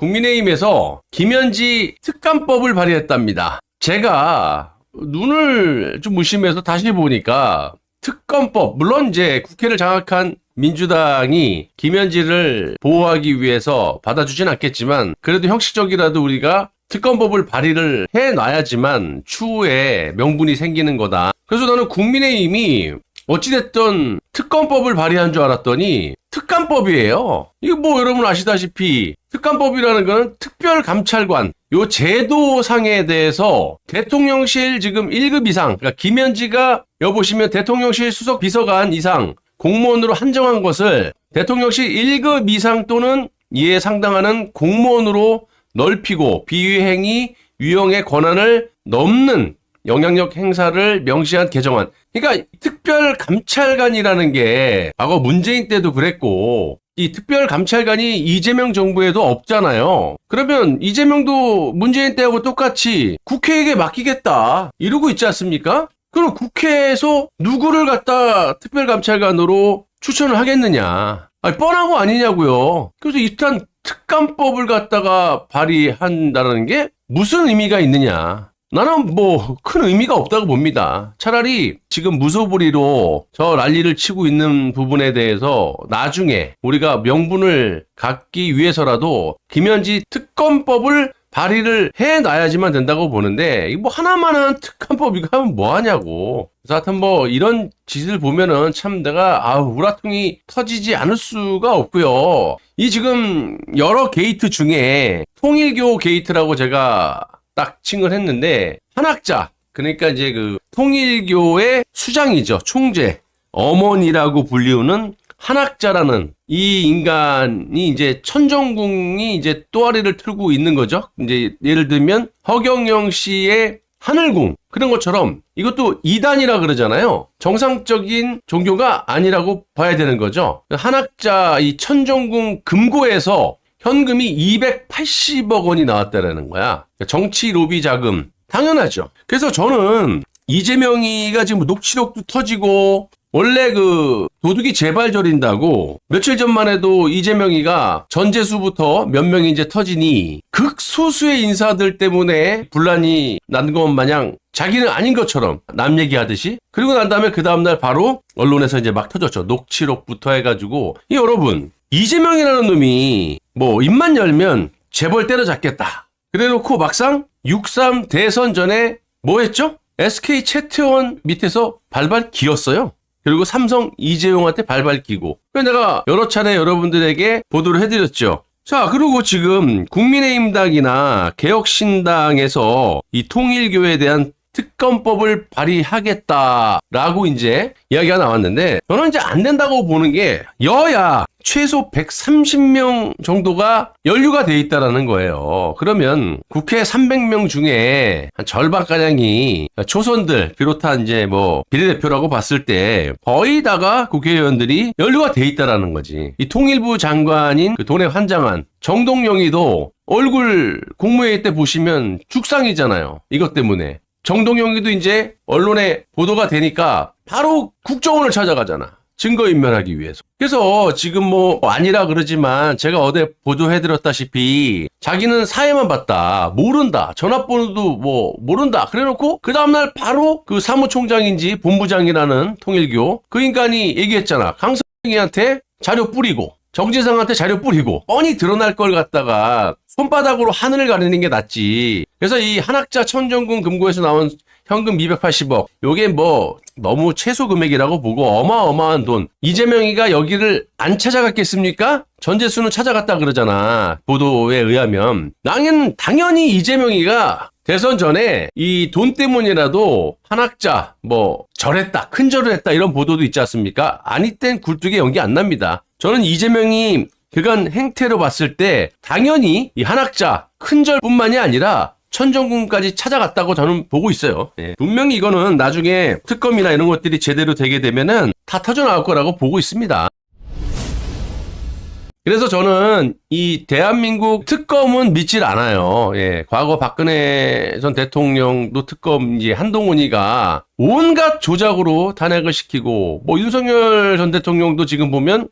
국민의힘에서 김현지 특감법을 발의했답니다. 제가 눈을 좀 무심해서 다시 보니까 특검법, 물론 이제 국회를 장악한 민주당이 김현지를 보호하기 위해서 받아주진 않겠지만 그래도 형식적이라도 우리가 특검법을 발의를 해놔야지만 추후에 명분이 생기는 거다. 그래서 나는 국민의힘이 어찌됐든 특검법을 발의한 줄 알았더니 특감법이에요. 이거 뭐 여러분 아시다시피 특감법이라는 거는 특별감찰관 요 제도상에 대해서 대통령실 지금 1급 이상, 그러니까 김현지가 여보시면 대통령실 수석 비서관 이상 공무원으로 한정한 것을 대통령실 1급 이상 또는 이에 상당하는 공무원으로 넓히고 비위행위 유형의 권한을 넘는 영향력 행사를 명시한 개정안. 그러니까 특별감찰관이라는 게 과거 문재인 때도 그랬고 이 특별감찰관이 이재명 정부에도 없잖아요. 그러면 이재명도 문재인 때하고 똑같이 국회에게 맡기겠다 이러고 있지 않습니까? 그럼 국회에서 누구를 갖다 특별감찰관으로 추천을 하겠느냐. 아니, 뻔한 거 아니냐고요. 그래서 이딴 특감법을 갖다가 발의한다는 게 무슨 의미가 있느냐. 나는 뭐 큰 의미가 없다고 봅니다. 차라리 지금 무소불위로 저 난리를 치고 있는 부분에 대해서 나중에 우리가 명분을 갖기 위해서라도 김현지 특검법을 발의를 해놔야지만 된다고 보는데 이거 뭐 하나만한 특검법 이거 하면 뭐하냐고. 그래서 하여튼 뭐 이런 짓을 보면은 참 내가 우라통이 터지지 않을 수가 없고요. 이 지금 여러 게이트 중에 통일교 게이트라고 제가 딱 칭을 했는데 한학자, 그러니까 이제 그 통일교의 수장이죠. 총재, 어머니라고 불리우는 한학자라는 이 인간이 이제 천정궁이 이제 또아리를 틀고 있는 거죠. 이제 예를 들면 허경영 씨의 하늘궁 그런 것처럼 이것도 이단이라 그러잖아요. 정상적인 종교가 아니라고 봐야 되는 거죠. 한학자 이 천정궁 금고에서 현금이 280억 원이 나왔다라는 거야. 정치 로비 자금. 당연하죠. 그래서 저는 이재명이가 지금 녹취록도 터지고 원래 그 도둑이 제발 저린다고 며칠 전만 해도 이재명이가 전재수부터 몇 명이 이제 터지니 극소수의 인사들 때문에 분란이 난 것 마냥 자기는 아닌 것처럼 남 얘기하듯이 그리고 난 다음에 그 다음날 바로 언론에서 이제 막 터졌죠. 녹취록부터 해가지고 여러분 이재명이라는 놈이 뭐 입만 열면 재벌 때려잡겠다. 그래놓고 막상 6.3 대선 전에 뭐 했죠? SK 채태원 밑에서 발발 기었어요. 그리고 삼성 이재용한테 발발 기고. 내가 여러 차례 여러분들에게 보도를 해드렸죠. 자, 그리고 지금 국민의힘당이나 개혁신당에서 이 통일교에 대한 특검법을 발의하겠다라고 이제 이야기가 나왔는데 저는 이제 안 된다고 보는 게 여야 최소 130명 정도가 연루가 돼 있다라는 거예요. 그러면 국회 300명 중에 한 절반가량이 초선들 비롯한 이제 뭐 비례대표라고 봤을 때 거의 다가 국회의원들이 연루가 돼 있다라는 거지. 이 통일부 장관인 그 돈의 환장한 정동영이도 얼굴 국무회의 때 보시면 죽상이잖아요. 이것 때문에. 정동영이도 이제 언론에 보도가 되니까 바로 국정원을 찾아가잖아. 증거인멸하기 위해서. 그래서 지금 뭐 아니라 그러지만 제가 어제 보도해드렸다시피 자기는 사회만 봤다. 모른다. 전화번호도 뭐 모른다. 그래놓고 그 다음날 바로 그 사무총장인지 본부장이라는 통일교 그 인간이 얘기했잖아. 강성희한테 자료 뿌리고 정진상한테 자료 뿌리고 뻔히 드러날 걸 갖다가 손바닥으로 하늘을 가리는 게 낫지. 그래서 이 한학자 천정궁 금고에서 나온 현금 280억 요게 뭐 너무 최소 금액이라고 보고 어마어마한 돈. 이재명이가 여기를 안 찾아갔겠습니까? 전재수는 찾아갔다 그러잖아. 보도에 의하면. 당연히 이재명이가 대선 전에 이 돈 때문이라도 한학자 뭐 절했다 큰 절을 했다 이런 보도도 있지 않습니까? 아니 땐 굴뚝에 연기 안 납니다. 저는 이재명이 그간 행태로 봤을 때 당연히 이 한학자 큰절뿐만이 아니라 천정궁까지 찾아갔다고 저는 보고 있어요. 예. 분명히 이거는 나중에 특검이나 이런 것들이 제대로 되게 되면은 다 터져나올 거라고 보고 있습니다. 그래서 저는 이 대한민국 특검은 믿질 않아요. 예. 과거 박근혜 전 대통령도 특검 이제 한동훈이가 온갖 조작으로 탄핵을 시키고 뭐 윤석열 전 대통령도 지금 보면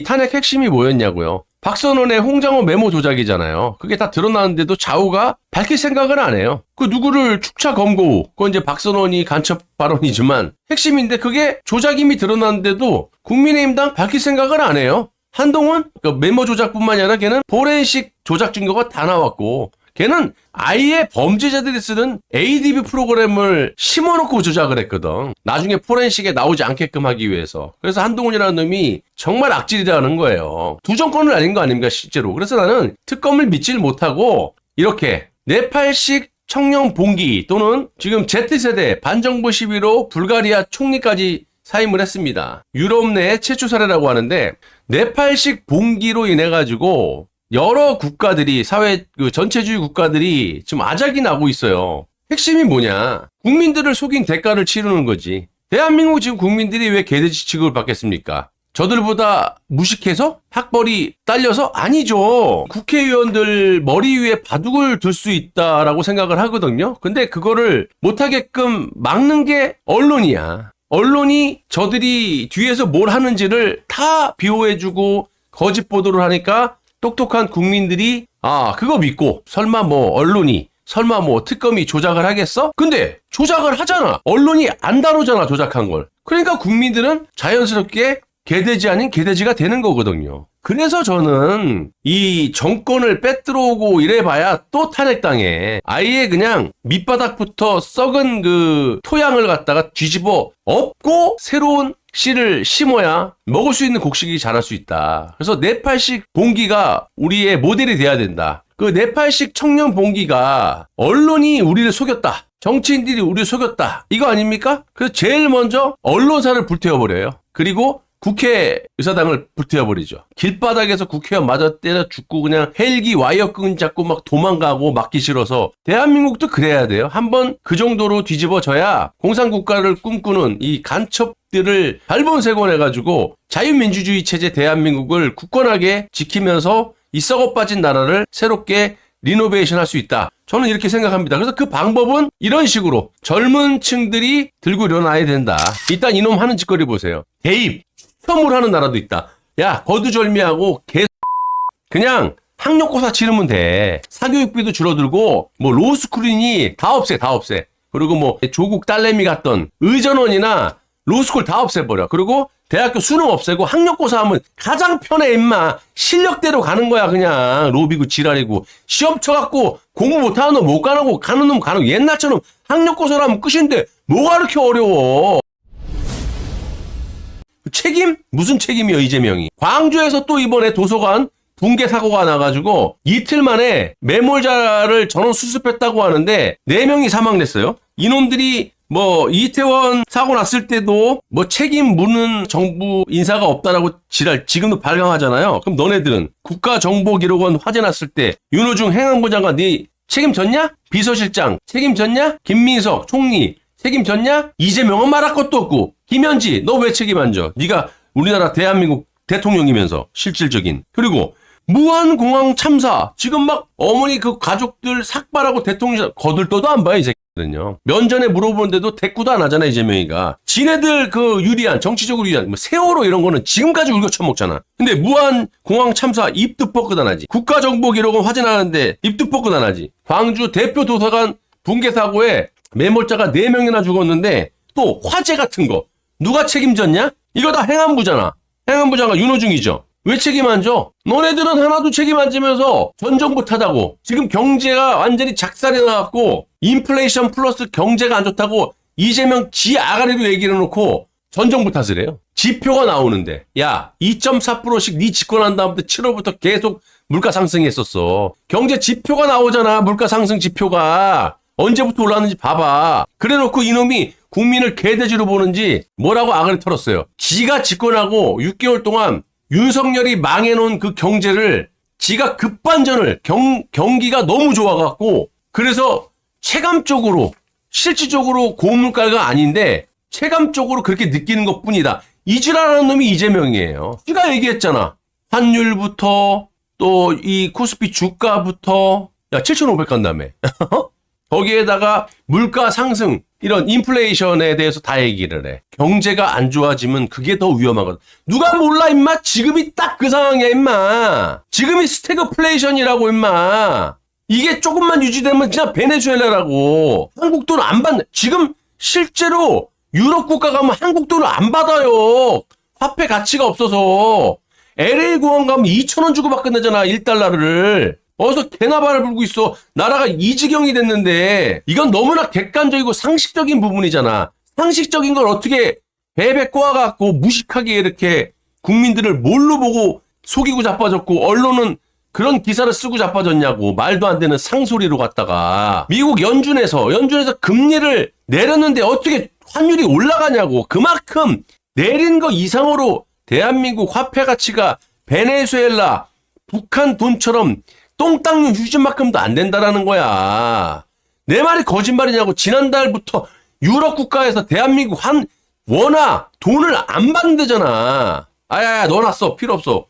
탄핵 핵심이 뭐였냐고요. 박선원의 홍장호 메모 조작이잖아요. 그게 다 드러나는데도 좌우가 밝힐 생각은 안 해요. 그 누구를 축차 검거, 그건 이제 박선원이 간첩 발언이지만 핵심인데 그게 조작임이 드러났는데도 국민의힘당 밝힐 생각은 안 해요. 한동훈 그 메모 조작뿐만이 아니라 걔는 포렌식 조작 증거가 다 나왔고 걔는 아예 범죄자들이 쓰는 ADB 프로그램을 심어놓고 조작을 했거든. 나중에 포렌식에 나오지 않게끔 하기 위해서. 그래서 한동훈이라는 놈이 정말 악질이라는 거예요. 두 정권을 아닌 거 아닙니까 실제로. 그래서 나는 특검을 믿질 못하고 이렇게 네팔식 청년 봉기 또는 지금 Z세대 반정부 시위로 불가리아 총리까지 사임을 했습니다. 유럽 내 최초 사례라고 하는데 네팔식 봉기로 인해 가지고 여러 국가들이 사회 전체주의 국가들이 지금 아작이 나고 있어요. 핵심이 뭐냐? 국민들을 속인 대가를 치르는 거지. 대한민국 지금 국민들이 왜 개돼지 취급을 받겠습니까? 저들보다 무식해서? 학벌이 딸려서? 아니죠. 국회의원들 머리 위에 바둑을 둘 수 있다라고 생각을 하거든요. 근데 그거를 못하게끔 막는 게 언론이야. 언론이 저들이 뒤에서 뭘 하는지를 다 비호해주고 거짓 보도를 하니까 똑똑한 국민들이 그거 믿고 설마 뭐 언론이 설마 뭐 특검이 조작을 하겠어? 근데 조작을 하잖아. 언론이 안 다루잖아 조작한 걸. 그러니까 국민들은 자연스럽게 개돼지 아닌 개돼지가 되는 거거든요. 그래서 저는 이 정권을 빼들어오고 이래봐야 또 탄핵당해. 아예 그냥 밑바닥부터 썩은 그 토양을 갖다가 뒤집어 엎고 새로운 씨를 심어야 먹을 수 있는 곡식이 자랄 수 있다. 그래서 네팔식 봉기가 우리의 모델이 돼야 된다. 그 네팔식 청년 봉기가 언론이 우리를 속였다. 정치인들이 우리를 속였다. 이거 아닙니까? 그래서 제일 먼저 언론사를 불태워버려요. 그리고 국회의사당을 불태워버리죠. 길바닥에서 국회의원 맞아 때려 죽고 그냥 헬기 와이어끈 잡고 막 도망가고 막기 싫어서 대한민국도 그래야 돼요. 한번 그 정도로 뒤집어져야 공산국가를 꿈꾸는 이 간첩들을 발본색원해가지고 자유민주주의 체제 대한민국을 굳건하게 지키면서 이 썩어 빠진 나라를 새롭게 리노베이션 할 수 있다. 저는 이렇게 생각합니다. 그래서 그 방법은 이런 식으로 젊은 층들이 들고 일어나야 된다. 일단 이놈 하는 짓거리 보세요. 대입, 추첨을 하는 나라도 있다. 야, 거두절미하고 그냥 학력고사 치르면 돼. 사교육비도 줄어들고 뭐 로스쿨이니 다 없애. 그리고 뭐 조국 딸내미 갔던 의전원이나 로스쿨 다 없애버려. 그리고 대학교 수능 없애고 학력고사 하면 가장 편해 임마. 실력대로 가는 거야 그냥. 로비고 지랄이고. 시험 쳐갖고 공부 못하는 놈 못 가는 거 가는 놈 가는 거. 옛날처럼 학력고사를 하면 끝인데 뭐가 그렇게 어려워. 책임? 무슨 책임이요 이재명이. 광주에서 또 이번에 도서관 붕괴 사고가 나가지고 이틀 만에 매몰자를 전원 수습했다고 하는데 4명이 사망했어요. 이놈들이 뭐 이태원 사고 났을 때도 뭐 책임 묻는 정부 인사가 없다라고 지랄 지금도 발광하잖아요. 그럼 너네들은 국가정보기록원 화재 났을 때 윤호중 행안부 장관 네 책임졌냐? 비서실장 책임졌냐? 김민석 총리 책임졌냐? 이재명은 말할 것도 없고 김현지 너 왜 책임 안 져? 네가 우리나라 대한민국 대통령이면서 실질적인. 그리고 무한공항 참사 지금 막 어머니 그 가족들 삭발하고 대통령 거들떠도 안 봐요 이 새끼들은요. 면전에 물어보는데도 대꾸도 안 하잖아 이재명이가. 지네들 그 유리한 정치적으로 유리한 뭐 세월호 이런 거는 지금까지 울고 처먹잖아. 근데 무한공항 참사 입도 뻗긋 안 하지. 국가정보기록원 화재 나는데 입도 뻗긋 안 하지. 광주 대표 도서관 붕괴 사고에 매몰자가 4명이나 죽었는데 또 화재 같은 거 누가 책임졌냐? 이거 다 행안부잖아. 행안부 장관 윤호중이죠. 왜 책임 안 져? 너네들은 하나도 책임 안 지면서 전 정부 탓하고 지금 경제가 완전히 작살이 나갖고 인플레이션 플러스 경제가 안 좋다고 이재명 지 아가리로 얘기를 해놓고 전 정부 탓을 해요. 지표가 나오는데 야 2.4%씩 네 집권한 다음부터 7월부터 계속 물가 상승했었어. 경제 지표가 나오잖아. 물가 상승 지표가. 언제부터 올랐는지 봐봐. 그래놓고 이놈이 국민을 개돼지로 보는지 뭐라고 아가리 털었어요. 지가 집권하고 6개월 동안 윤석열이 망해놓은 그 경제를 지가 급반전을 경기가 너무 좋아갖고 그래서 체감적으로 실질적으로 고물가가 아닌데 체감적으로 그렇게 느끼는 것뿐이다. 이지랄하는 놈이 이재명이에요. 지가 얘기했잖아. 환율부터 또 이 코스피 주가부터 야 7,500 간다며. 거기에다가 물가 상승, 이런 인플레이션에 대해서 다 얘기를 해. 경제가 안 좋아지면 그게 더 위험하거든. 누가 몰라 임마. 지금이 딱 그 상황이야 임마. 지금이 스태그플레이션이라고 임마. 이게 조금만 유지되면 진짜 베네수엘라라고. 한국 돈 안 받네. 지금 실제로 유럽 국가 가면 한국 돈을 안 받아요. 화폐 가치가 없어서. LA 공항 가면 2,000원 주고 받겠다잖아. 1달러를. 어디서 개나발을 불고 있어. 나라가 이 지경이 됐는데 이건 너무나 객관적이고 상식적인 부분이잖아. 상식적인 걸 어떻게 베베 꼬아갖고 무식하게 이렇게 국민들을 뭘로 보고 속이고 자빠졌고 언론은 그런 기사를 쓰고 자빠졌냐고. 말도 안 되는 상소리로 갔다가 미국 연준에서 금리를 내렸는데 어떻게 환율이 올라가냐고. 그만큼 내린 거 이상으로 대한민국 화폐 가치가 베네수엘라 북한 돈처럼 똥땅 휴지만큼도 안 된다라는 거야. 내 말이 거짓말이냐고. 지난달부터 유럽 국가에서 대한민국 원화 돈을 안 받는다잖아. 아야야 넣어놨어. 필요 없어.